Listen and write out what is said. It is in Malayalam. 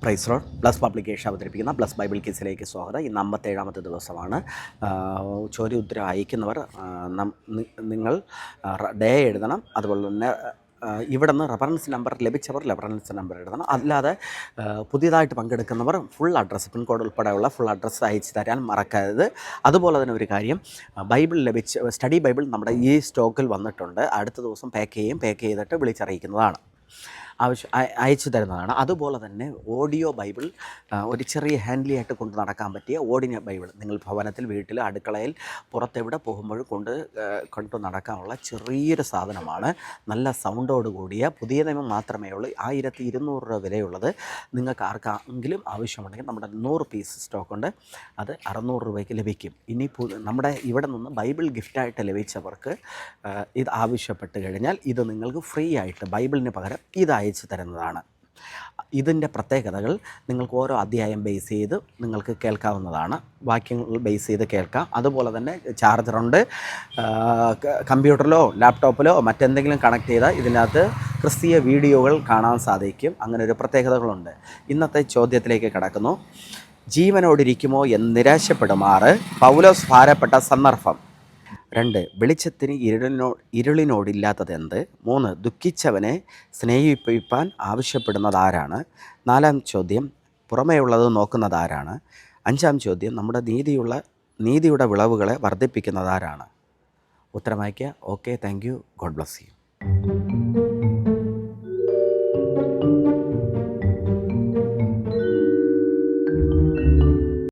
Price lord. ബ്ലസ് പബ്ലിക്കേഷൻ അവതരിപ്പിക്കുന്ന ബ്ലസ് ബൈബിൾ കിസിലേക്ക് സ്വാഗതം. ഇന്ന് 57-ാമത്തെ ദിവസമാണ്. ചോദ്യ ഉത്തരം അയക്കുന്നവർ നിങ്ങൾ ഡേ എഴുതണം. അതുപോലെ തന്നെ ഇവിടെ നിന്ന് റെഫറൻസ് നമ്പർ ലഭിച്ചവർ റെഫറൻസ് നമ്പർ എഴുതണം. അല്ലാതെ പുതിയതായിട്ട് പങ്കെടുക്കുന്നവർ ഫുൾ അഡ്രസ്സ്, പിൻകോഡ് ഉൾപ്പെടെയുള്ള ഫുൾ അഡ്രസ്സ് അയച്ചു തരാൻ മറക്കരുത്. അതുപോലെ തന്നെ ഒരു കാര്യം, ബൈബിൾ സ്റ്റഡി ബൈബിൾ നമ്മുടെ ഈ സ്റ്റോക്കിൽ വന്നിട്ടുണ്ട്. അടുത്ത ദിവസം പാക്ക് ചെയ്തിട്ട് വിളിച്ചറിയിക്കുന്നതാണ്, അയച്ചു തരുന്നതാണ്. അതുപോലെ തന്നെ ഓഡിയോ ബൈബിൾ, ഒരു ചെറിയ ഹാൻഡ്ലി ആയിട്ട് കൊണ്ട് നടക്കാൻ പറ്റിയ ഓഡിയോ ബൈബിൾ, നിങ്ങൾ ഭവനത്തിൽ, വീട്ടിൽ, അടുക്കളയിൽ, പുറത്തെവിടെ പോകുമ്പോഴും കൊണ്ട് നടക്കാനുള്ള ചെറിയൊരു സാധനമാണ്. നല്ല സൗണ്ടോട് കൂടിയ, പുതിയ നിയമം മാത്രമേ ഉള്ളൂ. 1200 രൂപ വിലയുള്ളത്. നിങ്ങൾക്ക് ആർക്കെങ്കിലും ആവശ്യമുണ്ടെങ്കിൽ നമ്മുടെ 100 പീസ് സ്റ്റോക്കുണ്ട്, അത് 600 രൂപയ്ക്ക് ലഭിക്കും. ഇനി നമ്മുടെ ഇവിടെ നിന്ന് ബൈബിൾ ഗിഫ്റ്റായിട്ട് ലഭിച്ചവർക്ക് ഇത് ആവശ്യപ്പെട്ട് കഴിഞ്ഞാൽ ഇത് നിങ്ങൾക്ക് ഫ്രീ ആയിട്ട് ബൈബിളിന് പകരം ഇത് അയച്ചു തരുന്നതാണ്. ഇതിൻ്റെ പ്രത്യേകതകൾ നിങ്ങൾക്ക് ഓരോ അധ്യായം ബേസ് ചെയ്ത് നിങ്ങൾക്ക് കേൾക്കാവുന്നതാണ്. വാക്യങ്ങൾ ബേസ് ചെയ്ത് കേൾക്കാം. അതുപോലെ തന്നെ ചാർജറുണ്ട്. കമ്പ്യൂട്ടറിലോ ലാപ്ടോപ്പിലോ മറ്റെന്തെങ്കിലും കണക്ട് ചെയ്താൽ ഇതിനകത്ത് ക്രിസ്തീയ വീഡിയോകൾ കാണാൻ സാധിക്കും. അങ്ങനെ ഒരു പ്രത്യേകതകളുണ്ട്. ഇന്നത്തെ ചോദ്യത്തിലേക്ക് കടക്കുന്നു. ജീവനോടിരിക്കുമോ എന്ന് നിരാശപ്പെടുമാറ് പൗലോസ് ഭാരപ്പെട്ട സന്ദർഭം. 2. വെളിച്ചത്തിന് ഇരുളിനോടില്ലാത്തതെന്ത്? 3. ദുഃഖിച്ചവനെ സ്നേഹിപ്പിക്കാൻ ആവശ്യപ്പെടുന്നതാരാണ്? 4-ാം ചോദ്യം, പുറമേയുള്ളത് നോക്കുന്നതാരാണ്? 5-ാം ചോദ്യം, നമ്മുടെ നീതിയുടെ വിളവുകളെ വർദ്ധിപ്പിക്കുന്നതാരാണ്? ഉത്തരം അയയ്ക്കുക. Okay, thank you. God bless you.